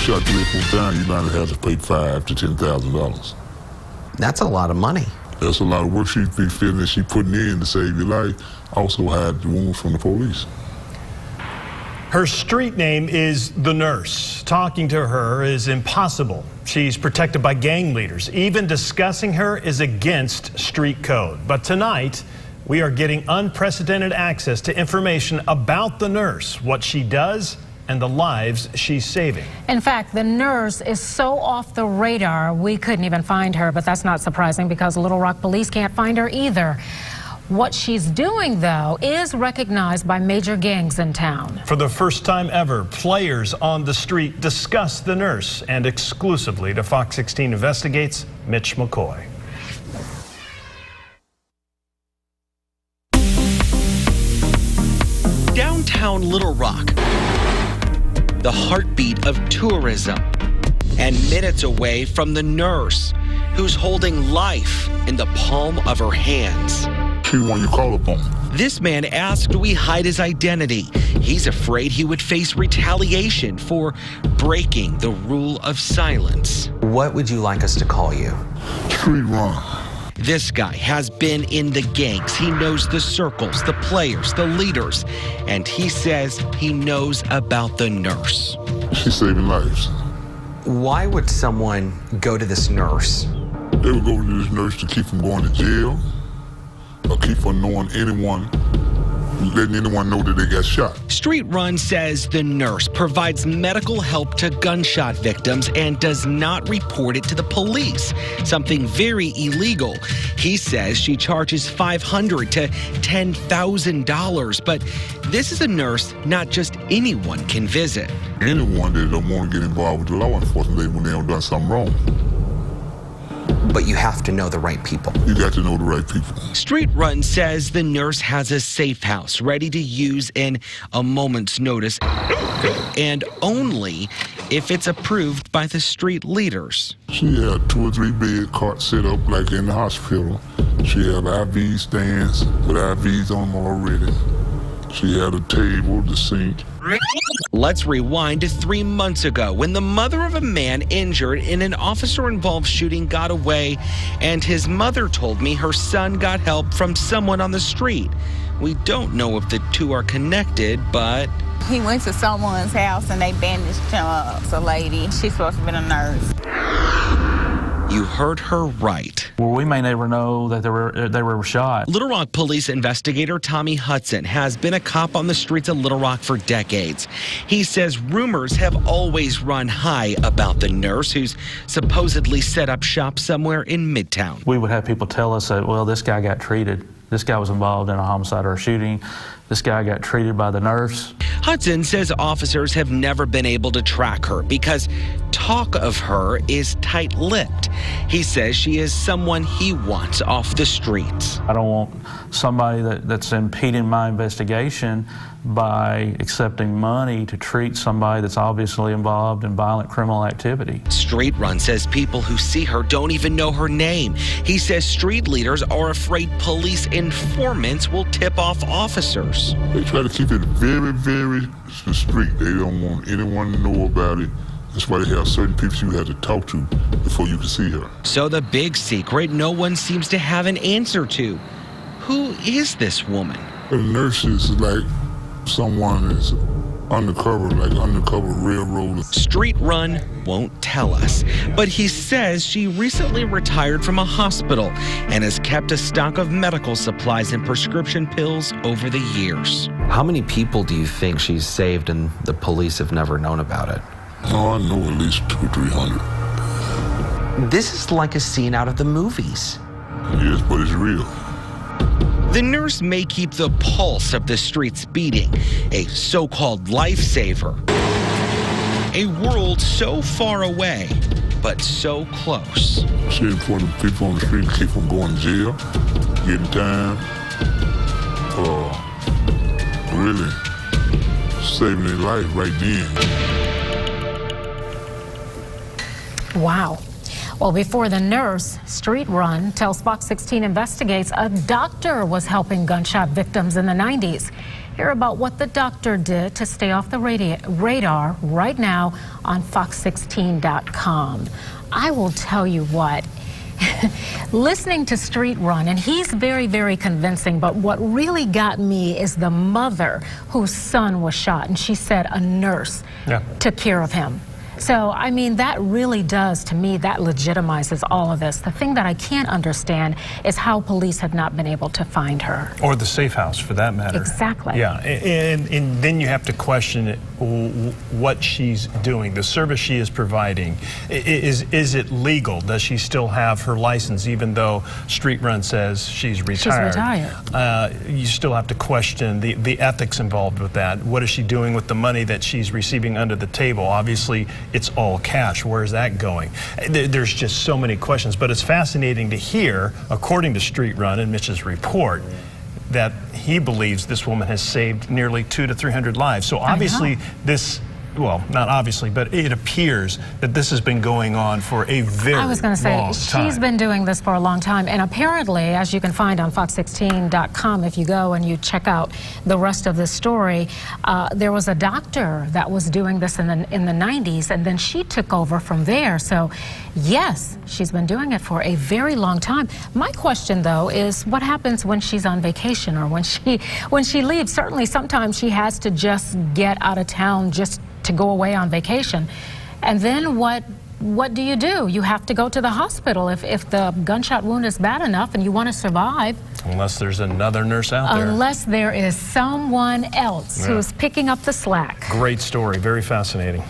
shot 3 or 4 times, you might have to pay $5,000 to $10,000. That's a lot of money. That's a lot of work she's been feeling that she's putting in to save your life. Also hide the wounds from the police. Her street name is The Nurse. Talking to her is impossible. She's protected by gang leaders. Even discussing her is against street code. But tonight, we are getting unprecedented access to information about the nurse, what she does, and the lives she's saving. In fact, the nurse is so off the radar, we couldn't even find her. But that's not surprising because Little Rock police can't find her either. What she's doing, though, is recognized by major gangs in town. For the first time ever, players on the street discuss the nurse, and exclusively to Fox 16 Investigates, Mitch McCoy. Downtown Little Rock, the heartbeat of tourism, and minutes away from the nurse, who's holding life in the palm of her hands. She the one you call upon. This man asked we hide his identity. He's afraid he would face retaliation for breaking the rule of silence. What would you like us to call you? Street Run. This guy has been in the gangs. He knows the circles, the players, the leaders, and he says he knows about the nurse. She's saving lives. Why would someone go to this nurse? They would go to this nurse to keep from going to jail, or keep from knowing anyone, letting anyone know that they got shot. Street Run says the nurse provides medical help to gunshot victims and does not report it to the police, something very illegal. He says she charges $500 to $10,000, but this is a nurse not just anyone can visit. Anyone that don't want to get involved with the law enforcement when they have done something wrong. But you have to know the right people. You got to know the right people. Street Run says the nurse has a safe house ready to use in a moment's notice and only if it's approved by the street leaders. She had 2 or 3 bed cots set up like in the hospital. She had IV stands with IVs on them already. She had a table, the sink. Let's rewind to 3 months ago when the mother of a man injured in an officer-involved shooting got away, and his mother told me her son got help from someone on the street. We don't know if the two are connected, but... He went to someone's house and they bandaged him up. It's a lady. She's supposed to be a nurse. You heard her right. Well, we may never know that they were shot. Little Rock police investigator Tommy Hudson has been a cop on the streets of Little Rock for decades. He says rumors have always run high about the nurse who's supposedly set up shop somewhere in Midtown. We would have people tell us that, well, this guy got treated. This guy was involved in a homicide or a shooting. This guy got treated by the nurse. Hudson says officers have never been able to track her because talk of her is tight-lipped. He says she is someone he wants off the streets. I don't want somebody that's impeding my investigation by accepting money to treat somebody that's obviously involved in violent criminal activity. Street Run says people who see her don't even know her name. He says street leaders are afraid police informants will tip off officers. They try to keep it very, very discreet. They don't want anyone to know about it. That's why they have certain people you have to talk to before you can see her. So the big secret no one seems to have an answer to. Who is this woman? The nurse is like someone is undercover, like undercover railroad. Street Run won't tell us, but he says she recently retired from a hospital and has kept a stock of medical supplies and prescription pills over the years. How many people do you think she's saved and the police have never known about it? Oh, I know at least 200 or 300. This is like a scene out of the movies. Yes, but it's real. The nurse may keep the pulse of the streets beating, a so-called lifesaver. A world so far away, but so close. She important for the people on the street to keep from going to jail, getting time, really saving their life right then. Wow. Well, before the nurse, Street Run tells Fox16 Investigates a doctor was helping gunshot victims in the 90s. Hear about what the doctor did to stay off the radar right now on Fox16.com. I will tell you what. Listening to Street Run, and he's very, very convincing, but what really got me is the mother whose son was shot, and she said a nurse took care of him. So, I mean, that really does, to me, that legitimizes all of this. The thing that I can't understand is how police have not been able to find her. Or the safe house, for that matter. Exactly. Yeah, and then you have to question what she's doing, the service she is providing. Is it legal? Does she still have her license, even though Street Run says she's retired? She's retired. You still have to question the ethics involved with that. What is she doing with the money that she's receiving under the table? Obviously, it's all cash. Where's that going? There's just so many questions, but it's fascinating to hear, according to Street Run and Mitch's report, that he believes this woman has saved nearly 200 to 300 lives. So obviously this, well, not obviously, but it appears that this has been going on for a very long time. I was going to say, she's been doing this for a long time, and apparently, as you can find on Fox16.com, if you go and you check out the rest of this story, there was a doctor that was doing this in the 90s, and then she took over from there. So, yes, she's been doing it for a very long time. My question, though, is what happens when she's on vacation or when she leaves? Certainly, sometimes she has to just get out of town just to go away on vacation. And then what do? You have to go to the hospital if the gunshot wound is bad enough and you want to survive. Unless there's another nurse out there. Unless there is someone else who's picking up the slack. Great story, very fascinating.